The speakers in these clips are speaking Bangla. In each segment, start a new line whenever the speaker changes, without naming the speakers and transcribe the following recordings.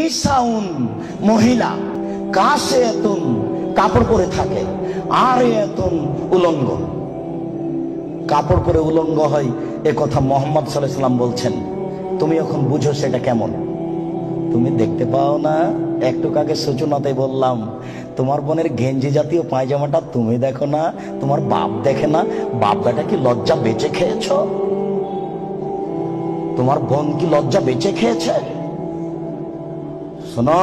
নিসাউন মহিলা, কাসিয়াতুন কাপড় পরে থাকে, আরিয়াতুন উলঙ্গ। কাপড় পরে উলঙ্গ হয় এ কথা মুহাম্মদ সাল্লাল্লাহু আলাইহি ওয়াসাল্লাম বলছেন। তুমি এখন বুঝো সেটা কেমন। তুমি দেখতে পাও না, একটু আগে সূচনাতে বললাম তোমার বোনের গেঞ্জি জাতীয় পায়জামাটা তুমি দেখো না, তোমার বাপ দেখে না। বাপ বেটা কি লজ্জা বেঁচে খেয়েছ? তোমার বোন কি লজ্জা বেঁচে খেয়েছে? শোনো,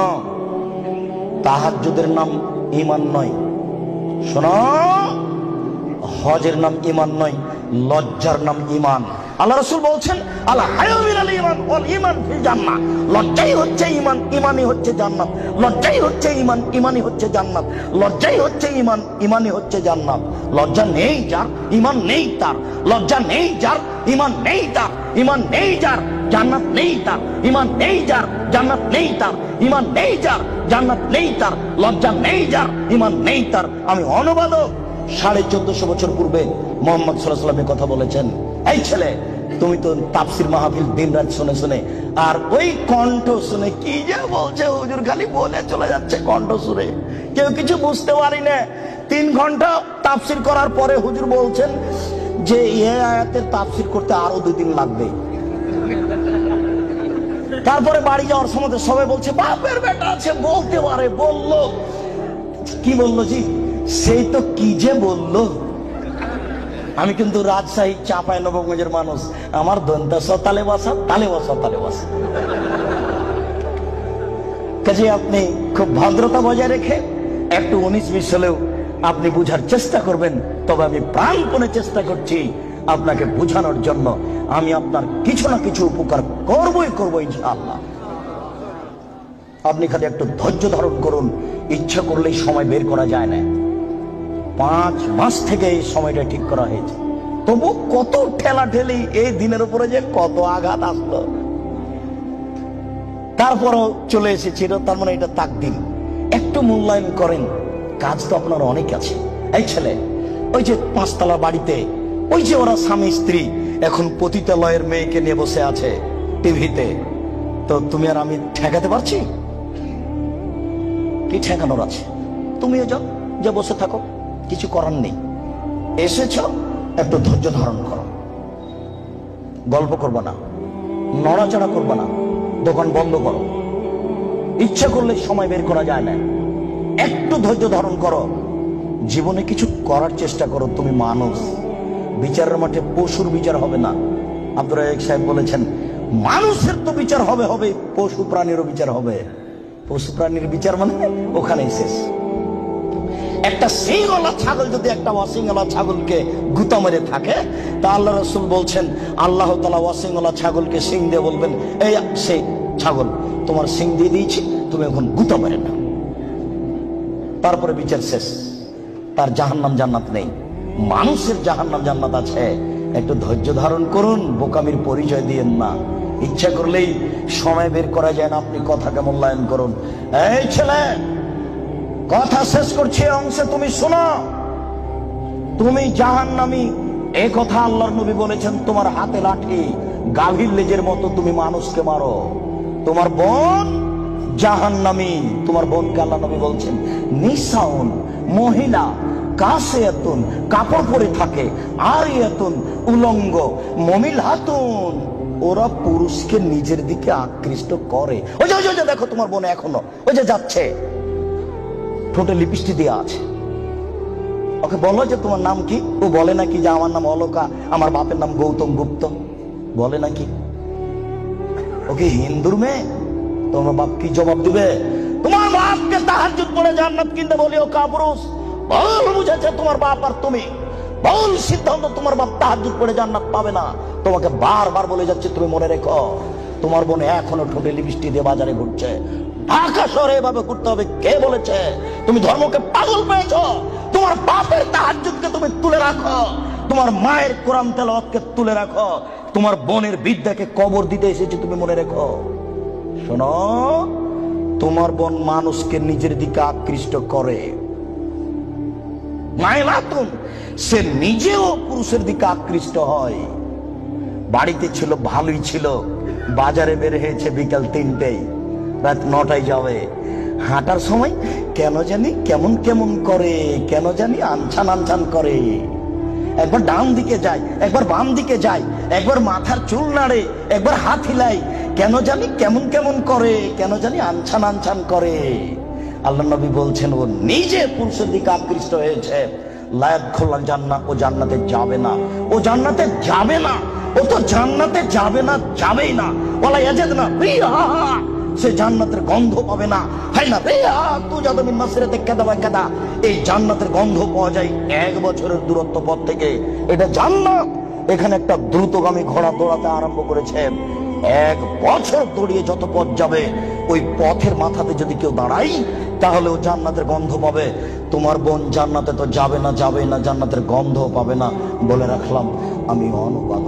তাহাজ্জুদের নাম ঈমান নয়। শোনো, হজের নাম ঈমান নয়, লজ্জার নাম ঈমান। আল্লাহ রাসূল বলছেন আল হায়া মিনাল ঈমান ওয়াল ঈমান ফিল জান্নাহ। লজ্জাই হচ্ছে ঈমান, ঈমানই হচ্ছে জান্নাত। লজ্জাই হচ্ছে ঈমান, ঈমানই হচ্ছে জান্নাত। লজ্জাই হচ্ছে ঈমান, ঈমানই হচ্ছে জান্নাত। লজ্জা নেই যার, ঈমান নেই তার। লজ্জা নেই যার, ঈমান নেই তার। ঈমান নেই যার, জান্নাত নেই তার। ঈমান নেই যার, জান্নাত নেই তার। ঈমান নেই যার, জান্নাত নেই তার। লজ্জা নেই যার, ঈমান নেই তার। আমি অনুবাদক। 1450 বছর পূর্বে মুহাম্মদ সাল্লাল্লাহু আলাইহি ওয়াসাল্লাম কথা বলেছেন। এই ছেলে, তুমি তো তাফসীর মাহফিল দিন রাত শুনে শুনে, আর ওই কণ্ঠ শুনে কি যে বলছে হুজুর, খালি বলে চলে যাচ্ছে কণ্ঠ শুনে, কেউ কিছু বুঝতে পারি না। 3 ঘন্টা তাফসীর করার পরে হুজুর বলছেন যে এই আয়াতের তাফসীর করতে আরো 2 দিন লাগবে। তারপরে বাড়ি যাওয়ার সময় সবাই বলছে বাপের বেটা আছে, বলতে পারে। বললো কি? বললো জি, সেই তো কি যে বললো। আমি কিন্তু রাজশাহী চাঁপাইনবাবগঞ্জের মানুষ, আমার দন্তাস তালে বসা, তালে বসা, তালে বসা। কাজে আপনি খুব ভদ্রতা বজায় রেখে একটু 19-20 হলেও আপনি বুঝার চেষ্টা করবেন। তবে আমি প্রাণপণে চেষ্টা করছি আপনাকে বুঝানোর জন্য। আমি আপনার কিছু না কিছু উপকার করবই করবো ইনশাআল্লাহ। আপনি খালি একটু ধৈর্য ধারণ করুন। ইচ্ছা করলেই সময় বের করা যায় না। 5 মাস থেকে এই সময়টা ঠিক করা হয়েছে, তবু কত ঠেলা ঠেলি, এই দিনের উপরে যে কত আঘাত আসলো। তারপরও চলে এসেছিল, তার মানে এটা তাকদীর। একটু মূল্যায়ন করেন, কাজ তো আপনার অনেক আছে। এই ছেলে, ওই যে 5 তলা বাড়িতে, ওই যে ওরা স্বামী স্ত্রী এখন পতিতালয়ের মেয়েকে নিয়ে বসে আছে টিভিতে, তো তুমি আর আমি ঠেকাতে পারছি? কি ঠেকানোর আছে? তুমিও যাও, যে বসে থাকো, কিছু করার নেই। এসেছ, একটু ধৈর্য ধারণ করো। গল্প করবো না, নড়াচড়া করবো না, দোকান বন্ধ করো। ইচ্ছা করলে সময় বের করা যায় না। একটু ধৈর্য ধারণ করো, জীবনে কিছু করার চেষ্টা করো। তুমি মানুষ, বিচারের মাঠে পশুর বিচার হবে না। আব্দুর রাজ্জাক সাহেব বলেছেন মানুষের তো বিচার হবে হবে, পশু প্রাণীরও বিচার হবে। পশু প্রাণীর বিচার মানে ওখানেই শেষ। একটা সিংওয়ালা ছাগল যদি একটা অসিংওয়ালা ছাগলকে গুতা মেরে থাকে, তা আল্লাহ রাসূল বলছেন আল্লাহ তাআলা অসিংওয়ালা ছাগলকে সিং দিয়ে বলবেন, এই সেই ছাগল, তোমার সিং দিয়ে দিয়েছি, তুমি এখন গুতা মেরে নাও। তারপরে বিচার শেষ। তার জাহান্নাম জান্নাত নেই। মানুষের জাহান্নাম জান্নাত আছে। একটু ধৈর্য ধারণ করুন, বোকামির পরিচয় দিয়েন না। ইচ্ছা করলেই সময় বের করা যায় না। আপনি কথাকে মূল্যায়ন করুন। এই ছেলে, কথা শেষ করছি অংশে, তুমি শোনো। তুমি জাহান্নামী, এ কথা আল্লাহর নবী বলেছেন। তোমার হাতে লাঠি, গাভীর লেজের মতো তুমি মানুষকে মারো। তোমার বোন জাহান্নামী। তোমার বোনকে আল্লাহ নবী বলছেন নিসাউন মহিলা, কাসিয়াতুন কাপড় পরে থাকে, আরিয়াতুন উলঙ্গ, মুমিলহাতুন ওরা পুরুষকে নিজের দিকে আকৃষ্ট করে। ওই যে দেখো তোমার বোন এখনো ওই যে যাচ্ছে, ঠোঁটে লিপস্টিক দেওয়া আছে। ওকে বলো যে তোমার নাম কি? ও বলে নাকি যে আমার নাম অলকা, আমার বাপের নাম গৌতম গুপ্ত, বলে নাকি? ওকে হিন্দুর মেয়ে, তোমার বাপ কি জবাব দিবে? তোমার বাপকে তাহাজ্জুদ পড়ে জান্নাত কিনতে বলিও কাপুরুষ। ভুল বুঝেছে তোমার বাপ আর তুমি, ভুল সিদ্ধান্ত। তোমার বাপ তাহাজ্জুদ পড়ে জান্নাত পাবে না। তোমাকে বারবার বলে যাচ্ছে, তুমি মনে রেখো, তোমার বোন এখনো ঠোঁটে লিপস্টিক দিয়ে বাজারে ঘুরছে। ঢাকা শহরে এভাবে ঘুরতে হবে কে বলেছে? তুমি ধর্মকে পাগল পেয়েছ। তোমার বাপের তাহাজ্জুদকে তুমি তুলে রাখো, তোমার মায়ের কোরআন তেলাওয়াতকে তুলে রাখো, তোমার বোনের বিদ্যাকে কবর দিতে এসেছে, তুমি মনে রেখো। শোনো, তোমার বোন মানুষকে নিজের দিকে আকৃষ্ট করে। মাইলাতুন, সে নিজেও পুরুষের দিকে আকৃষ্ট হয়। বাড়িতে ছিল ভালোই ছিল, বাজারে বের হয়েছে বিকাল 3টেই, রাত 9টায় যাবে, হাঁটার সময় কেন জানি কেমন কেমন করে, কেন জানি আনছান আনছান করে, একবার ডান দিকে যায়, একবার বাম দিকে যায়, একবার মাথার চুল নাড়ে, একবার হাত হিলাই, কেন জানি কেমন কেমন করে, কেন জানি আনছান আনছান করে। আল্লাহ নবী বলছেন ও নিজে পুরুষের দিকে আকৃষ্ট হয়েছে, লায়াত খোলা জান্নাত, ও জান্নাতে যাবে না, ও জান্নাতে যাবে না, ও তো জান্নাতে যাবে না, যাবেই না। ওলা ইয়াজিদ না রিহা, সে জান্নাতের গন্ধ পাবে না। হাই না রিহা তু যাদু মিন মাসরিতে কাদা ওয়া কাদা, এই জান্নাতের গন্ধ পাওয়া যায় 1 বছরের দূরত্ব পথ থেকে। এটা জান্নাত। এখানে একটা দ্রুতগামী ঘোড়া দৌড়াতে আরম্ভ করেছে, 1 বছর দৌড়িয়ে যত পথ যাবে, ওই পথের মাথাতে যদি কেউ দাঁড়াই তাহলে ও জান্নাতের গন্ধ পাবে। তোমার বোন জান্নাতে তো যাবে না, যাবে না, জান্নাতের গন্ধ পাবে না। বলে রাখলাম আমি অনুবাদ।